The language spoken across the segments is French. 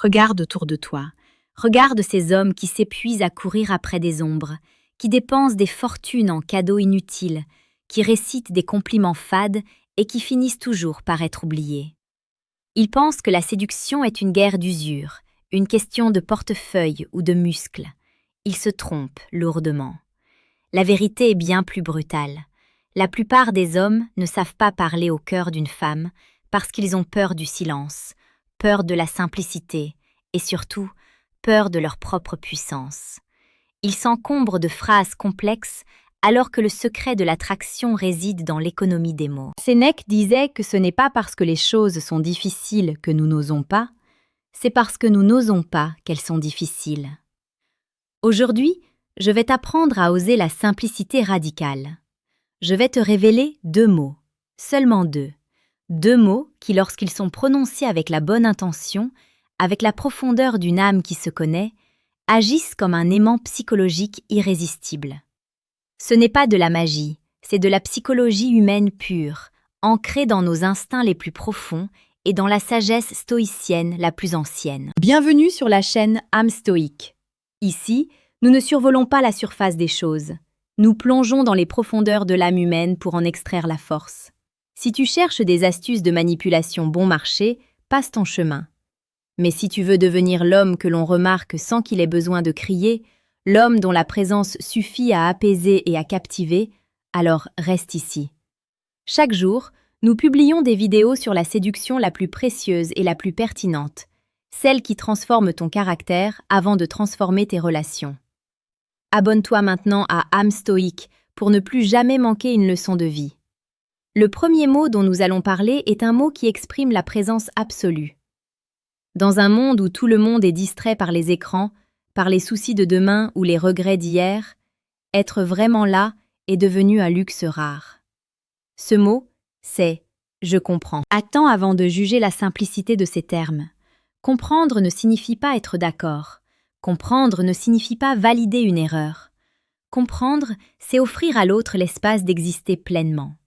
Regarde autour de toi. Regarde ces hommes qui s'épuisent à courir après des ombres, qui dépensent des fortunes en cadeaux inutiles, qui récitent des compliments fades et qui finissent toujours par être oubliés. Ils pensent que la séduction est une guerre d'usure, une question de portefeuille ou de muscles. Ils se trompent lourdement. La vérité est bien plus brutale. La plupart des hommes ne savent pas parler au cœur d'une femme parce qu'ils ont peur du silence, peur de la simplicité et surtout peur de leur propre puissance. Ils s'encombrent de phrases complexes alors que le secret de l'attraction réside dans l'économie des mots. Sénèque disait que ce n'est pas parce que les choses sont difficiles que nous n'osons pas, c'est parce que nous n'osons pas qu'elles sont difficiles. Aujourd'hui, je vais t'apprendre à oser la simplicité radicale. Je vais te révéler 2 mots, seulement 2. 2 mots qui, lorsqu'ils sont prononcés avec la bonne intention, avec la profondeur d'une âme qui se connaît, agissent comme un aimant psychologique irrésistible. Ce n'est pas de la magie, c'est de la psychologie humaine pure, ancrée dans nos instincts les plus profonds et dans la sagesse stoïcienne la plus ancienne. Bienvenue sur la chaîne Âme Stoïque. Ici, nous ne survolons pas la surface des choses. Nous plongeons dans les profondeurs de l'âme humaine pour en extraire la force. Si tu cherches des astuces de manipulation bon marché, passe ton chemin. Mais si tu veux devenir l'homme que l'on remarque sans qu'il ait besoin de crier, l'homme dont la présence suffit à apaiser et à captiver, alors reste ici. Chaque jour, nous publions des vidéos sur la séduction la plus précieuse et la plus pertinente, celle qui transforme ton caractère avant de transformer tes relations. Abonne-toi maintenant à Âme Stoïque pour ne plus jamais manquer une leçon de vie. Le premier mot dont nous allons parler est un mot qui exprime la présence absolue. Dans un monde où tout le monde est distrait par les écrans, par les soucis de demain ou les regrets d'hier, être vraiment là est devenu un luxe rare. Ce mot, c'est « je comprends ». Attends avant de juger la simplicité de ces termes. Comprendre ne signifie pas être d'accord. Comprendre ne signifie pas valider une erreur. Comprendre, c'est offrir à l'autre l'espace d'exister pleinement.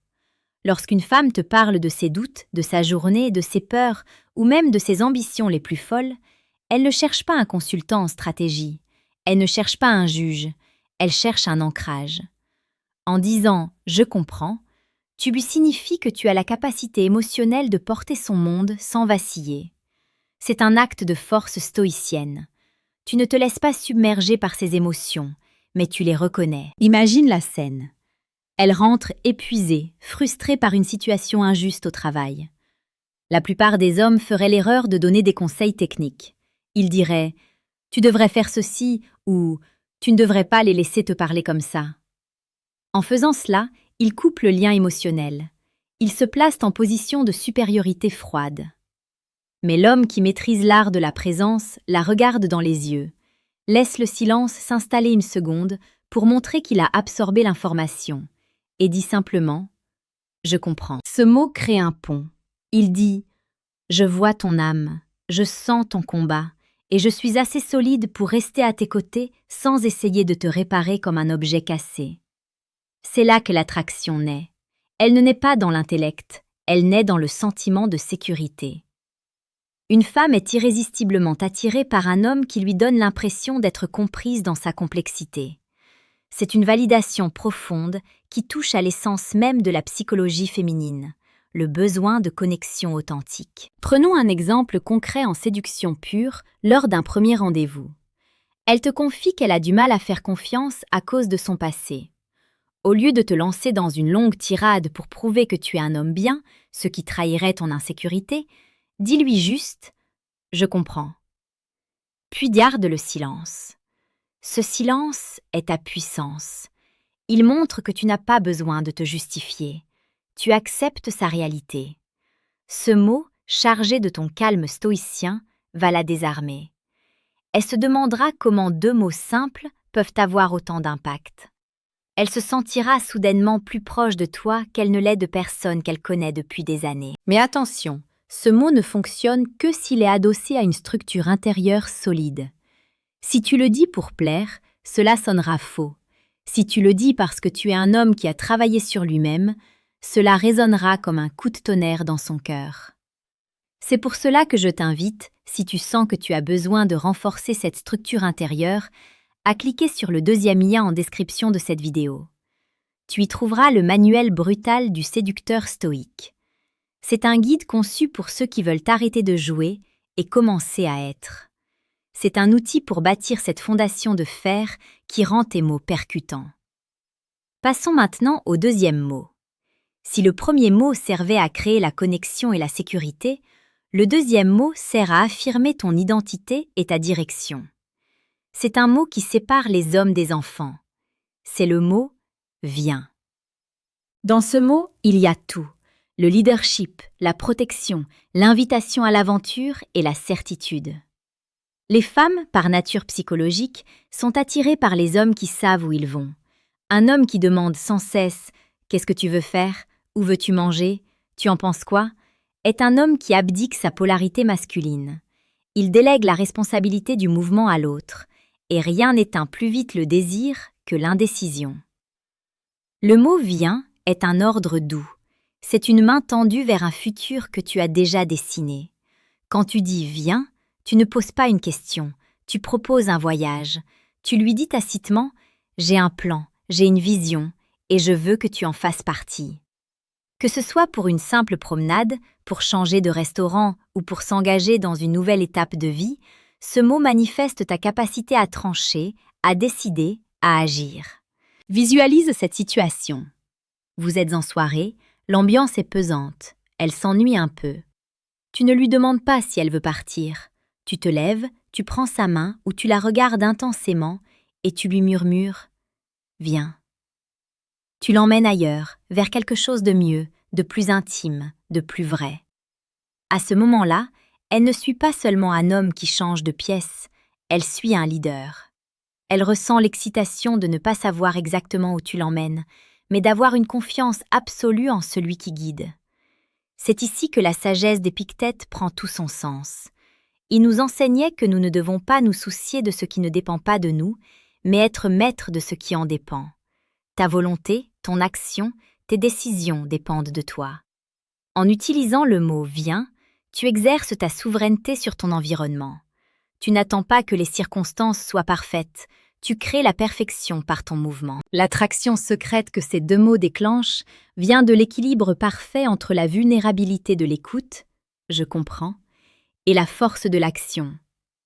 Lorsqu'une femme te parle de ses doutes, de sa journée, de ses peurs ou même de ses ambitions les plus folles, elle ne cherche pas un consultant en stratégie, elle ne cherche pas un juge, elle cherche un ancrage. En disant « je comprends », tu lui signifies que tu as la capacité émotionnelle de porter son monde sans vaciller. C'est un acte de force stoïcienne. Tu ne te laisses pas submerger par ses émotions, mais tu les reconnais. Imagine la scène. Elle rentre épuisée, frustrée par une situation injuste au travail. La plupart des hommes feraient l'erreur de donner des conseils techniques. Ils diraient « tu devrais faire ceci » ou « tu ne devrais pas les laisser te parler comme ça ». En faisant cela, ils coupent le lien émotionnel. Ils se placent en position de supériorité froide. Mais l'homme qui maîtrise l'art de la présence la regarde dans les yeux, laisse le silence s'installer une seconde pour montrer qu'il a absorbé l'information, et dit simplement « je comprends ». Ce mot crée un pont. Il dit « je vois ton âme, je sens ton combat, et je suis assez solide pour rester à tes côtés sans essayer de te réparer comme un objet cassé ». C'est là que l'attraction naît. Elle ne naît pas dans l'intellect, elle naît dans le sentiment de sécurité. Une femme est irrésistiblement attirée par un homme qui lui donne l'impression d'être comprise dans sa complexité. C'est une validation profonde qui touche à l'essence même de la psychologie féminine, le besoin de connexion authentique. Prenons un exemple concret en séduction pure lors d'un premier rendez-vous. Elle te confie qu'elle a du mal à faire confiance à cause de son passé. Au lieu de te lancer dans une longue tirade pour prouver que tu es un homme bien, ce qui trahirait ton insécurité, dis-lui juste « je comprends ». Puis garde le silence. Ce silence est ta puissance. Il montre que tu n'as pas besoin de te justifier. Tu acceptes sa réalité. Ce mot, chargé de ton calme stoïcien, va la désarmer. Elle se demandera comment 2 mots simples peuvent avoir autant d'impact. Elle se sentira soudainement plus proche de toi qu'elle ne l'est de personnes qu'elle connaît depuis des années. Mais attention, ce mot ne fonctionne que s'il est adossé à une structure intérieure solide. Si tu le dis pour plaire, cela sonnera faux. Si tu le dis parce que tu es un homme qui a travaillé sur lui-même, cela résonnera comme un coup de tonnerre dans son cœur. C'est pour cela que je t'invite, si tu sens que tu as besoin de renforcer cette structure intérieure, à cliquer sur le deuxième lien en description de cette vidéo. Tu y trouveras le manuel brutal du séducteur stoïque. C'est un guide conçu pour ceux qui veulent arrêter de jouer et commencer à être. C'est un outil pour bâtir cette fondation de fer qui rend tes mots percutants. Passons maintenant au deuxième mot. Si le premier mot servait à créer la connexion et la sécurité, le deuxième mot sert à affirmer ton identité et ta direction. C'est un mot qui sépare les hommes des enfants. C'est le mot « viens ». Dans ce mot, il y a tout. Le leadership, la protection, l'invitation à l'aventure et la certitude. Les femmes, par nature psychologique, sont attirées par les hommes qui savent où ils vont. Un homme qui demande sans cesse « Qu'est-ce que tu veux faire ? Où veux-tu manger ? Tu en penses quoi ?» est un homme qui abdique sa polarité masculine. Il délègue la responsabilité du mouvement à l'autre, et rien n'éteint plus vite le désir que l'indécision. Le mot « viens » est un ordre doux. C'est une main tendue vers un futur que tu as déjà dessiné. Quand tu dis « viens », tu ne poses pas une question, tu proposes un voyage. Tu lui dis tacitement « j'ai un plan, j'ai une vision, et je veux que tu en fasses partie ». Que ce soit pour une simple promenade, pour changer de restaurant ou pour s'engager dans une nouvelle étape de vie, ce mot manifeste ta capacité à trancher, à décider, à agir. Visualise cette situation. Vous êtes en soirée, l'ambiance est pesante, elle s'ennuie un peu. Tu ne lui demandes pas si elle veut partir. Tu te lèves, tu prends sa main ou tu la regardes intensément et tu lui murmures « Viens ». Tu l'emmènes ailleurs, vers quelque chose de mieux, de plus intime, de plus vrai. À ce moment-là, elle ne suit pas seulement un homme qui change de pièce, elle suit un leader. Elle ressent l'excitation de ne pas savoir exactement où tu l'emmènes, mais d'avoir une confiance absolue en celui qui guide. C'est ici que la sagesse d'Épictète prend tout son sens. Il nous enseignait que nous ne devons pas nous soucier de ce qui ne dépend pas de nous, mais être maître de ce qui en dépend. Ta volonté, ton action, tes décisions dépendent de toi. En utilisant le mot « viens », tu exerces ta souveraineté sur ton environnement. Tu n'attends pas que les circonstances soient parfaites, tu crées la perfection par ton mouvement. L'attraction secrète que ces deux mots déclenchent vient de l'équilibre parfait entre la vulnérabilité de l'écoute, je comprends, et la force de l'action,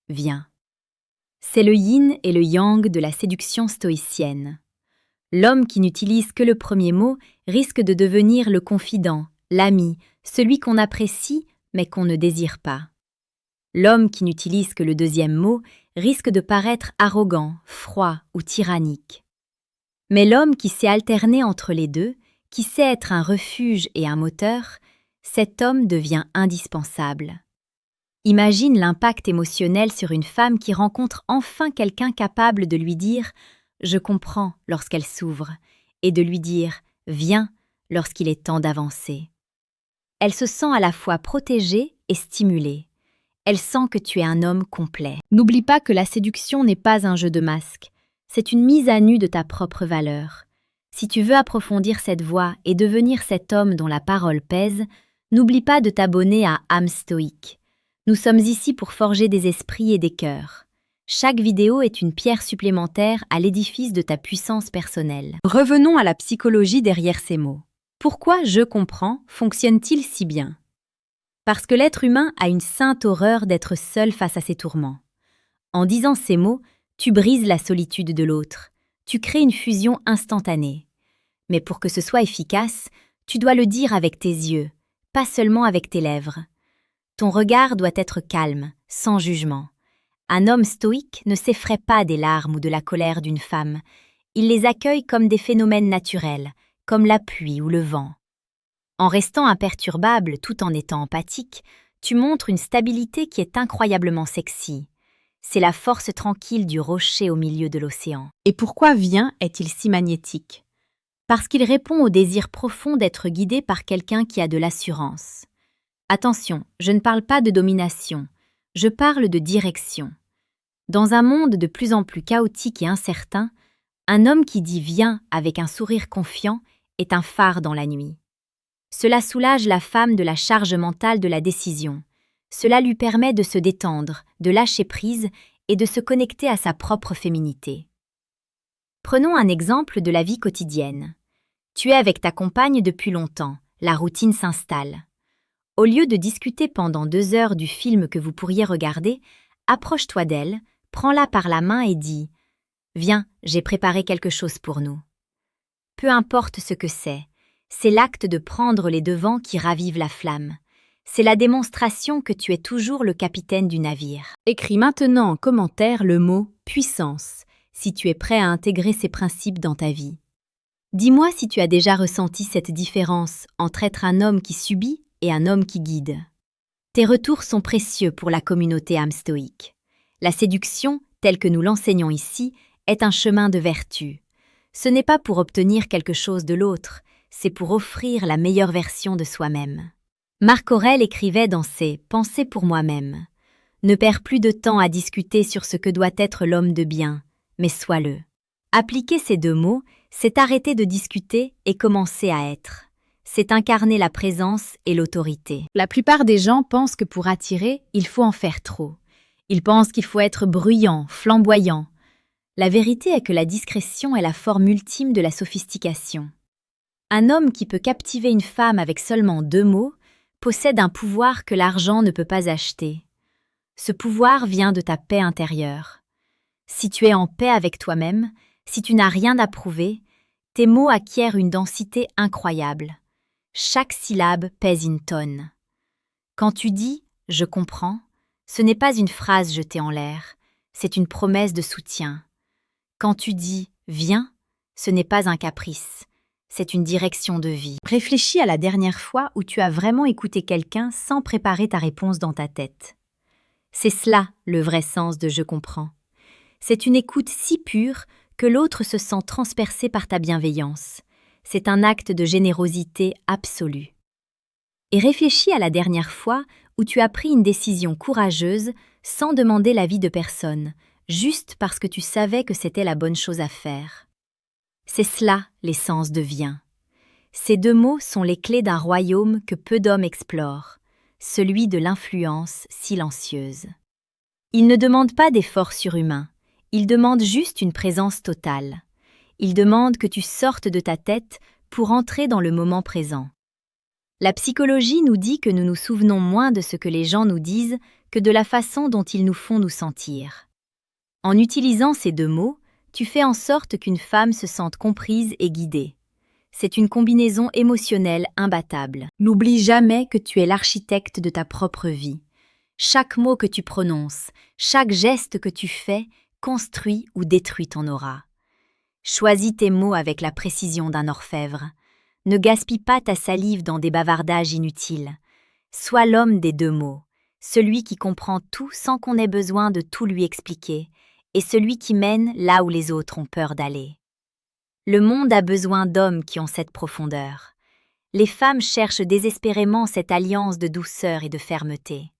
viens. C'est le yin et le yang de la séduction stoïcienne. L'homme qui n'utilise que le premier mot risque de devenir le confident, l'ami, celui qu'on apprécie mais qu'on ne désire pas. L'homme qui n'utilise que le deuxième mot risque de paraître arrogant, froid ou tyrannique. Mais l'homme qui sait alterner entre les deux, qui sait être un refuge et un moteur, cet homme devient indispensable. Imagine l'impact émotionnel sur une femme qui rencontre enfin quelqu'un capable de lui dire « je comprends » lorsqu'elle s'ouvre, et de lui dire « viens » lorsqu'il est temps d'avancer. Elle se sent à la fois protégée et stimulée. Elle sent que tu es un homme complet. N'oublie pas que la séduction n'est pas un jeu de masques, c'est une mise à nu de ta propre valeur. Si tu veux approfondir cette voie et devenir cet homme dont la parole pèse, n'oublie pas de t'abonner à âme stoïque. Nous sommes ici pour forger des esprits et des cœurs. Chaque vidéo est une pierre supplémentaire à l'édifice de ta puissance personnelle. Revenons à la psychologie derrière ces mots. Pourquoi « je comprends » fonctionne-t-il si bien ? Parce que l'être humain a une sainte horreur d'être seul face à ses tourments. En disant ces mots, tu brises la solitude de l'autre. Tu crées une fusion instantanée. Mais pour que ce soit efficace, tu dois le dire avec tes yeux, pas seulement avec tes lèvres. Ton regard doit être calme, sans jugement. Un homme stoïque ne s'effraie pas des larmes ou de la colère d'une femme. Il les accueille comme des phénomènes naturels, comme la pluie ou le vent. En restant imperturbable tout en étant empathique, tu montres une stabilité qui est incroyablement sexy. C'est la force tranquille du rocher au milieu de l'océan. Et pourquoi Viens est-il si magnétique ? Parce qu'il répond au désir profond d'être guidé par quelqu'un qui a de l'assurance. Attention, je ne parle pas de domination, je parle de direction. Dans un monde de plus en plus chaotique et incertain, un homme qui dit « viens » avec un sourire confiant est un phare dans la nuit. Cela soulage la femme de la charge mentale de la décision. Cela lui permet de se détendre, de lâcher prise et de se connecter à sa propre féminité. Prenons un exemple de la vie quotidienne. Tu es avec ta compagne depuis longtemps, la routine s'installe. Au lieu de discuter pendant 2 heures du film que vous pourriez regarder, approche-toi d'elle, prends-la par la main et dis « Viens, j'ai préparé quelque chose pour nous ». Peu importe ce que c'est l'acte de prendre les devants qui ravive la flamme. C'est la démonstration que tu es toujours le capitaine du navire. Écris maintenant en commentaire le mot « puissance » si tu es prêt à intégrer ces principes dans ta vie. Dis-moi si tu as déjà ressenti cette différence entre être un homme qui subit et un homme qui guide. Tes retours sont précieux pour la communauté âme stoïque. La séduction, telle que nous l'enseignons ici, est un chemin de vertu. Ce n'est pas pour obtenir quelque chose de l'autre, c'est pour offrir la meilleure version de soi-même. Marc Aurèle écrivait dans ses « Pensées pour moi-même » : « Ne perds plus de temps à discuter sur ce que doit être l'homme de bien, mais sois-le. » Appliquer ces 2 mots, c'est arrêter de discuter et commencer à être. C'est incarner la présence et l'autorité. La plupart des gens pensent que pour attirer, il faut en faire trop. Ils pensent qu'il faut être bruyant, flamboyant. La vérité est que la discrétion est la forme ultime de la sophistication. Un homme qui peut captiver une femme avec seulement 2 mots possède un pouvoir que l'argent ne peut pas acheter. Ce pouvoir vient de ta paix intérieure. Si tu es en paix avec toi-même, si tu n'as rien à prouver, tes mots acquièrent une densité incroyable. Chaque syllabe pèse une tonne. Quand tu dis « je comprends », ce n'est pas une phrase jetée en l'air, c'est une promesse de soutien. Quand tu dis « viens », ce n'est pas un caprice, c'est une direction de vie. Réfléchis à la dernière fois où tu as vraiment écouté quelqu'un sans préparer ta réponse dans ta tête. C'est cela le vrai sens de « je comprends ». C'est une écoute si pure que l'autre se sent transpercé par ta bienveillance. C'est un acte de générosité absolue. Et réfléchis à la dernière fois où tu as pris une décision courageuse sans demander l'avis de personne, juste parce que tu savais que c'était la bonne chose à faire. C'est cela l'essence de « viens ». Ces 2 mots sont les clés d'un royaume que peu d'hommes explorent, celui de l'influence silencieuse. Ils ne demandent pas d'efforts surhumains, ils demandent juste une présence totale. Ils demandent que tu sortes de ta tête pour entrer dans le moment présent. La psychologie nous dit que nous nous souvenons moins de ce que les gens nous disent que de la façon dont ils nous font nous sentir. En utilisant ces 2 mots, tu fais en sorte qu'une femme se sente comprise et guidée. C'est une combinaison émotionnelle imbattable. N'oublie jamais que tu es l'architecte de ta propre vie. Chaque mot que tu prononces, chaque geste que tu fais, construit ou détruit ton aura. Choisis tes mots avec la précision d'un orfèvre. Ne gaspille pas ta salive dans des bavardages inutiles. Sois l'homme des 2 mots, celui qui comprend tout sans qu'on ait besoin de tout lui expliquer, et celui qui mène là où les autres ont peur d'aller. Le monde a besoin d'hommes qui ont cette profondeur. Les femmes cherchent désespérément cette alliance de douceur et de fermeté.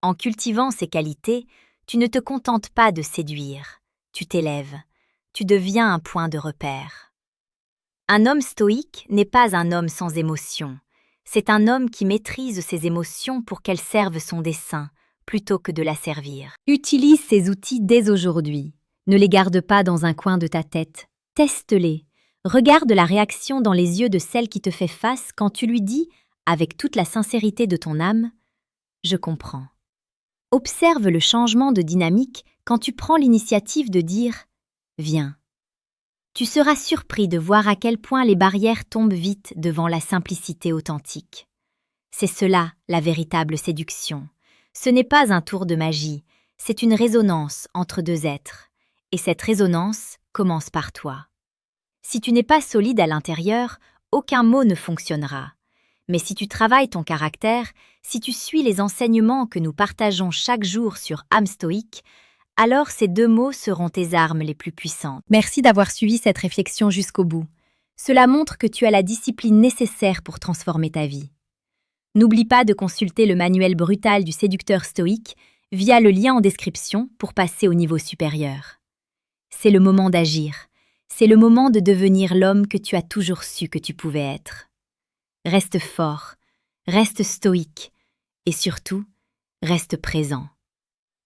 En cultivant ces qualités, tu ne te contentes pas de séduire, tu t'élèves, tu deviens un point de repère. Un homme stoïque n'est pas un homme sans émotion, c'est un homme qui maîtrise ses émotions pour qu'elles servent son dessein, plutôt que de la servir. Utilise ces outils dès aujourd'hui. Ne les garde pas dans un coin de ta tête. Teste-les. Regarde la réaction dans les yeux de celle qui te fait face quand tu lui dis, avec toute la sincérité de ton âme, « Je comprends ». Observe le changement de dynamique quand tu prends l'initiative de dire « Viens ». Tu seras surpris de voir à quel point les barrières tombent vite devant la simplicité authentique. C'est cela, la véritable séduction. Ce n'est pas un tour de magie, c'est une résonance entre 2 êtres. Et cette résonance commence par toi. Si tu n'es pas solide à l'intérieur, aucun mot ne fonctionnera. Mais si tu travailles ton caractère, si tu suis les enseignements que nous partageons chaque jour sur âme stoïque, alors ces 2 mots seront tes armes les plus puissantes. Merci d'avoir suivi cette réflexion jusqu'au bout. Cela montre que tu as la discipline nécessaire pour transformer ta vie. N'oublie pas de consulter le manuel brutal du séducteur stoïque via le lien en description pour passer au niveau supérieur. C'est le moment d'agir. C'est le moment de devenir l'homme que tu as toujours su que tu pouvais être. Reste fort, reste stoïque et surtout, Reste présent.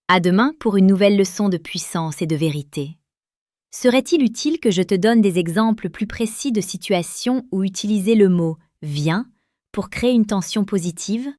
À demain pour une nouvelle leçon de puissance et de vérité. Serait-il utile que je te donne des exemples plus précis de situations où utiliser le mot « viens » pour créer une tension positive ?